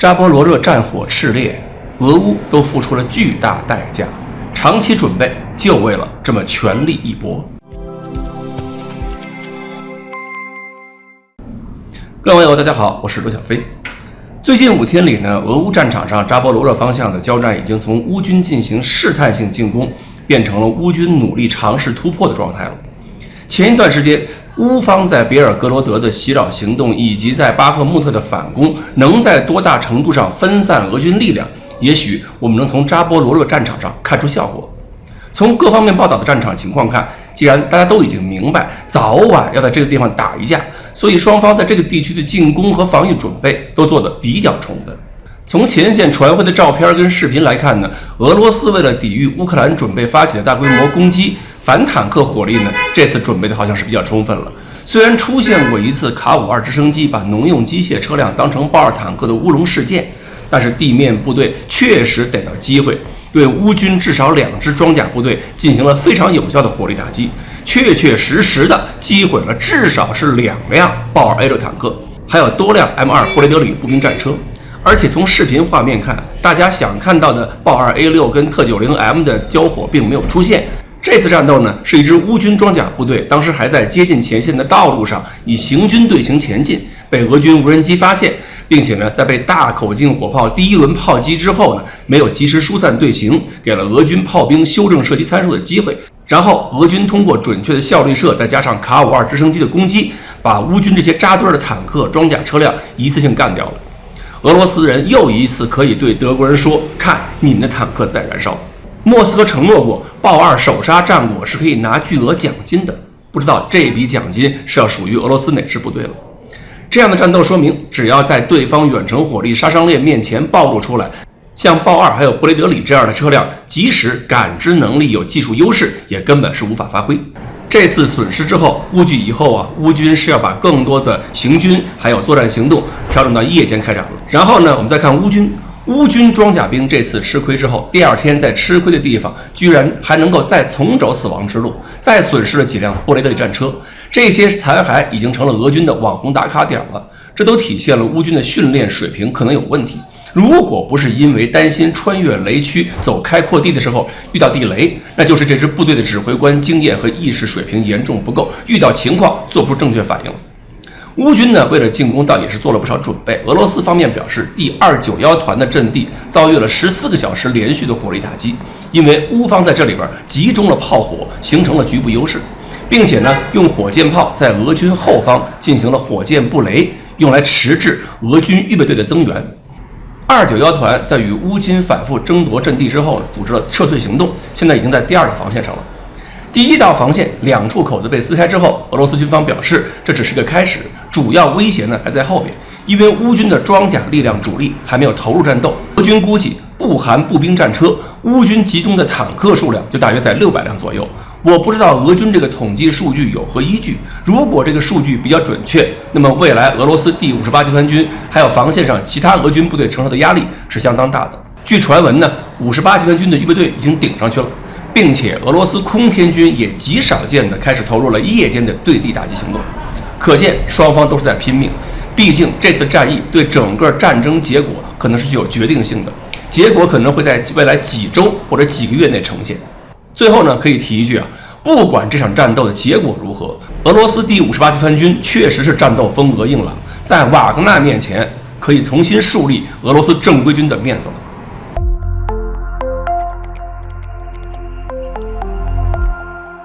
扎波罗热战火炽烈，俄乌都付出了巨大代价，长期准备就为了这么全力一搏。各位网友大家好，我是罗小飞。最近5天里呢，俄乌战场上扎波罗热方向的交战已经从乌军进行试探性进攻，变成了乌军努力尝试突破的状态了。前一段时间，乌方在别尔格罗德的袭扰行动以及在巴赫穆特的反攻，能在多大程度上分散俄军力量？也许我们能从扎波罗热战场上看出效果。从各方面报道的战场情况看，既然大家都已经明白早晚要在这个地方打一架，所以双方在这个地区的进攻和防御准备都做得比较充分。从前线传回的照片跟视频来看呢，俄罗斯为了抵御乌克兰准备发起的大规模攻击，反坦克火力呢，这次准备的好像是比较充分了。虽然出现过一次卡5-2直升机把农用机械车辆当成豹2坦克的乌龙事件，但是地面部队确实逮到机会，对乌军至少2支装甲部队进行了非常有效的火力打击，确实的击毁了至少是2辆豹2A6坦克，还有多辆 M2 布雷德里步兵战车。而且从视频画面看，大家想看到的豹2A6跟特90M 的交火并没有出现。这次战斗呢，是一支乌军装甲部队当时还在接近前线的道路上以行军队形前进，被俄军无人机发现，并且呢，在被大口径火炮第一轮炮击之后呢，没有及时疏散队形，给了俄军炮兵修正射击参数的机会。然后俄军通过准确的效率射，再加上卡5-2直升机的攻击，把乌军这些扎堆的坦克、装甲车辆一次性干掉了。俄罗斯人又一次可以对德国人说：“看，你们的坦克在燃烧。”莫斯科承诺过，豹2首杀战果是可以拿巨额奖金的，不知道这笔奖金是要属于俄罗斯哪支部队了。这样的战斗说明，只要在对方远程火力杀伤链面前暴露出来，像豹2还有布雷德里这样的车辆，即使感知能力有技术优势，也根本是无法发挥。这次损失之后，估计以后乌军是要把更多的行军还有作战行动调整到夜间开展了。然后呢，我们再看乌军装甲兵这次吃亏之后，第2天在吃亏的地方居然还能够再重走死亡之路，再损失了几辆布雷德里战车，这些残骸已经成了俄军的网红打卡点了。这都体现了乌军的训练水平可能有问题。如果不是因为担心穿越雷区走开阔地的时候遇到地雷，那就是这支部队的指挥官经验和意识水平严重不够，遇到情况做不出正确反应了。乌军呢，为了进攻倒也是做了不少准备。俄罗斯方面表示，第291团的阵地遭遇了14个小时连续的火力打击，因为乌方在这里边集中了炮火，形成了局部优势，并且呢，用火箭炮在俄军后方进行了火箭布雷，用来迟滞俄军预备队的增援。291团在与乌军反复争夺阵地之后，组织了撤退行动，现在已经在第2道防线上了。第1道防线2处口子被撕开之后，俄罗斯军方表示这只是个开始，主要威胁呢还在后边，因为乌军的装甲力量主力还没有投入战斗。俄军估计不含步兵战车，乌军集中的坦克数量就大约在600辆左右。我不知道俄军这个统计数据有何依据，如果这个数据比较准确，那么未来俄罗斯第58集团军还有防线上其他俄军部队承受的压力是相当大的。据传闻呢，58集团军的预备队已经顶上去了，并且俄罗斯空天军也极少见的开始投入了夜间的对地打击行动，可见双方都是在拼命。毕竟这次战役对整个战争结果可能是具有决定性的，结果可能会在未来几周或者几个月内呈现。最后呢，可以提一句不管这场战斗的结果如何，俄罗斯第58集团军确实是战斗风格硬朗，在瓦格纳面前可以重新树立俄罗斯正规军的面子了。